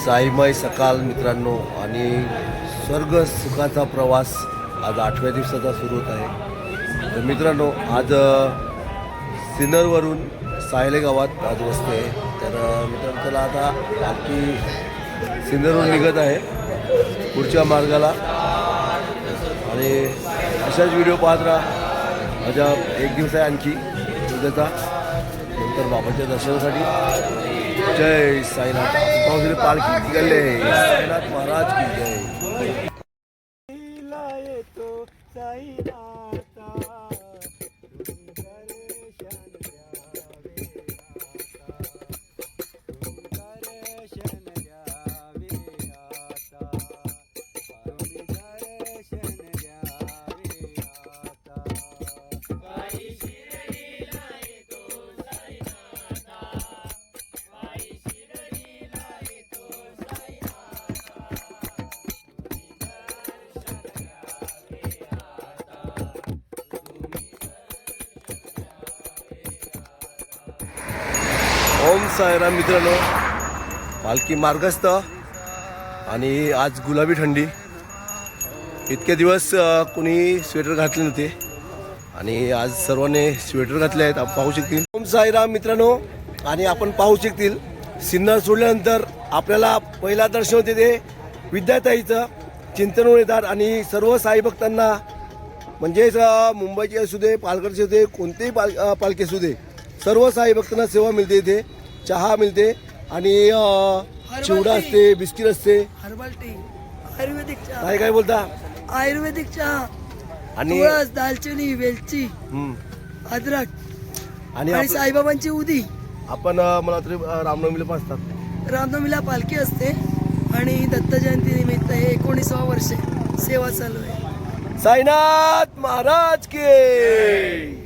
साईमय सकाळ मित्रांनो आणि स्वर्ग सुखाचा प्रवास आज 8व्या दिवसाचा सुरू होत आहे. तर मित्रांनो आज सिन्नरवरून सायले गावात आज वसते. तर मित्रांनो चला आता पालखी सिन्नरवरून निघत आहे पुढच्या मार्गाला आणि अशाच व्हिडिओ पाहत राहा. माझा एक दिवस आहे आणखी उद्याचा, नंतर बाबाच्या दर्शनासाठी. जय साईनाथ. पावसाळी पालखी निघाले. साईनाथ महाराज की जय. ओम साईराम मित्रांनो. पालखी मार्गस्थ आणि आज गुलाबी थंडी. इतके दिवस कुणी स्वेटर घातले नव्हते आणि आज सर्वांनी स्वेटर घातले आहेत. आपण पाहू शकतील. ओम साईराम मित्रांनो. आणि आपण पाहू शकतील सिन्नर सोडल्यानंतर आपल्याला पहिला दर्शन होते ते विद्याताईचं चिंतनवर येतात आणि सर्व साई भक्तांना म्हणजेच मुंबईचे असू दे, पालघरचे असू दे, कोणतेही पालखी असू दे, सर्व साई भक्तांना सेवा मिळते. इथे चहा मिळते आणि चिवडा असते, बिस्किट असते, हर्बल टी, आयुर्वेदिक चहा. काय काय बोलता? आयुर्वेदिक चहा आणि तुळस, दालचिनी, वेलची, अद्रक आणि साईबाबांची उदी. आपण मला तरी रामनवमीला पाचतात. रामनवमीला पालखी असते आणि दत्त जयंती निमित्त हे 19वा वर्ष सेवा चालू आहे. साईनाथ महाराज के.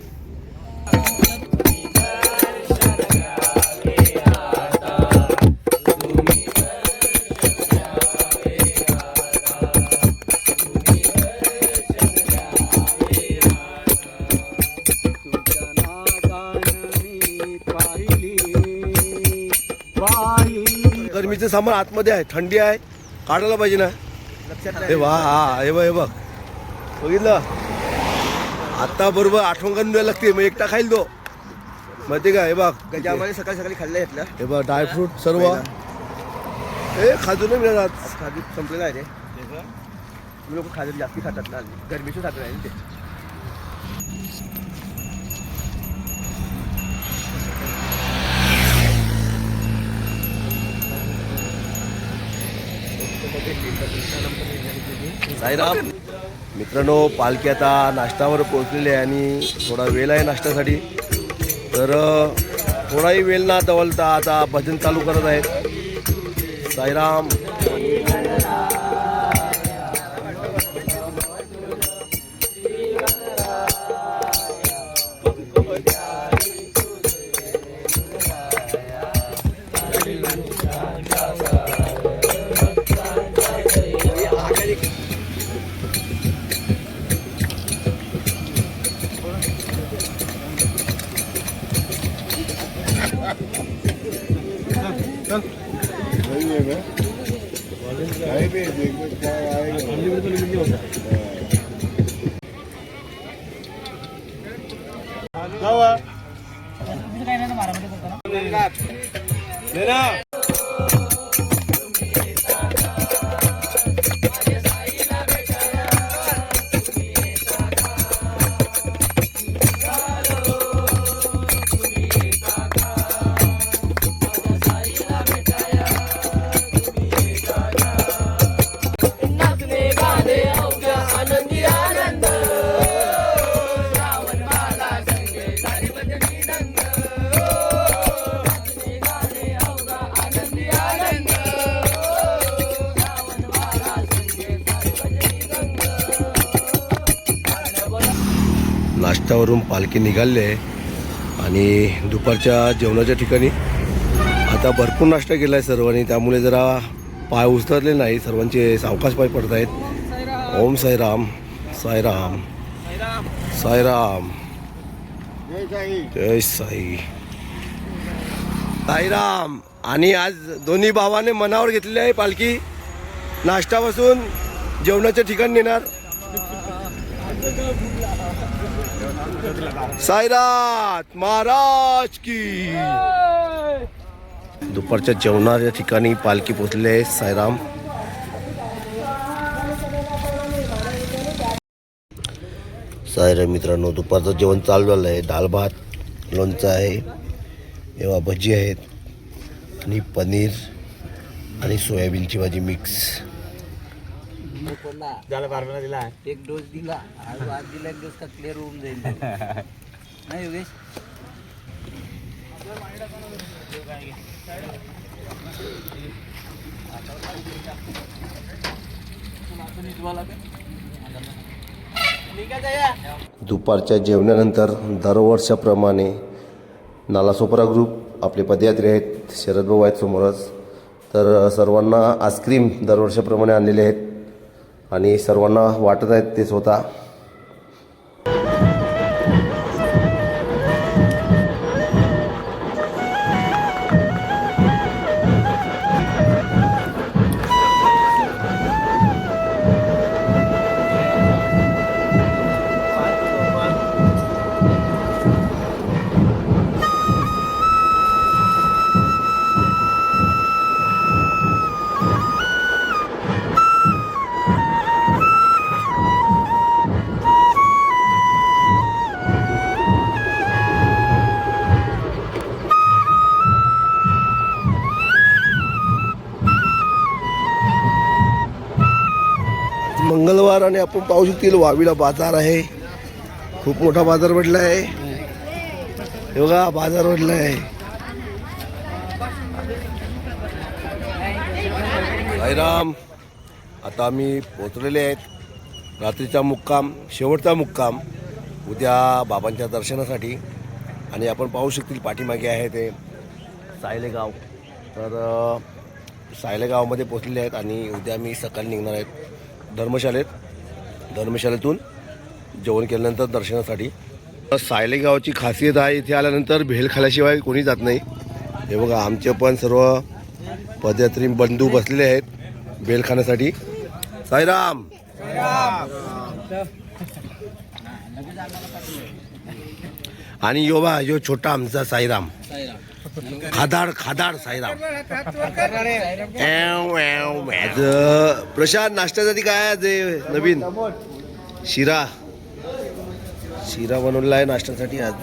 गरमीचं सामान आतमध्ये आहे, थंडी आहे, काढायला पाहिजे ना. हे वा, हा हे बघ, हे बघ, बघितलं. आता बरोबर आठवण द्यायला लागते. मग एकटा खाईल तो, माहिती का. हे बघ गजामध्ये सकाळी सकाळी खाल्लं घेतलं. हे बघ ड्रायफ्रूट सर्व हे खाजून नाही मिळतात. खाजू संपलेलं आहे रे. लोक खाजून जास्ती खातात ना, गरमीचं खात नाही ते. साईराम मित्रांनो. पालखी आता नाश्त्यावर पोहोचलेली आहे आणि थोडा वेळ आहे नाश्त्यासाठी. तर थोडाही वेळ ना दवलता आता भजन चालू करत आहेत. साईराम. नाश्त्यावरून पालखी निघाली आहे आणि दुपारच्या जेवणाच्या ठिकाणी आता भरपूर नाश्ता केला आहे सर्वांनी. त्यामुळे जरा पाय उचलले नाही, सर्वांचे सावकाश पाय पडत आहेत. ओम साईराम. साईराम. साईराम. जय साई. साईराम. आणि आज दोन्ही भावाने मनावर घेतलेली आहे पालखी. नाश्त्यापासून जेवणाच्या ठिकाणी नेणार. साईनाथ महाराज की. दुपारच्या जेवणाच्या ठिकाणी पालखी पोचले आहे. साईराम. साईराम मित्रांनो, दुपारचं जेवण चालू झालं आहे. डाळ भात, लोणचं आहे, एव्हा भजी आहेत आणि पनीर आणि सोयाबीनची भाजी मिक्स. दिला एक डोस दिला आज दिला एक डोस का क्लिअर होऊन जाईल नाही योगेश. दुपारच्या जेवणानंतर दरवर्षाप्रमाणे नालासोपारा ग्रुप आपले पदयात्री आहेत, शरद भाऊ आहेत समोरच. तर सर्वांना आईस्क्रीम दरवर्षाप्रमाणे आणलेले आहेत आणि सर्वांना वाटत आहेत ते स्वतः. मंगळवार आणि आपण पाहू शकतील वावीला बाजार आहे. खूप मोठा बाजार भरला आहे. हे बघा बाजार भरला आहे. साईराम. आता आम्ही पोचलेले आहेत. रात्रीचा मुक्काम, शेवटचा मुक्काम उद्या बाबांच्या दर्शनासाठी. आणि आपण पाहू शकतील पाठीमागे आहे ते सायले गाव. तर सायले गावामध्ये पोचलेले आहेत आणि उद्या मी सकाळी निघणार आहेत धर्मशाळेतून जेवण केल्यानंतर दर्शनासाठी. सायले गावची खासियत आहे, इथे आल्यानंतर भेल खाल्याशिवाय कोणी जात नाही. हे बघा आमचे पण सर्व पदयात्री बंधू बसलेले आहेत भेल खाण्यासाठी. साईराम. आणि यो छोटा आमचा साईराम, खादाड साईराम. प्रशांत, नाश्त्यासाठी काय आहे ते नवीन? शिरा बनवलेला आहे नाश्त्यासाठी आज.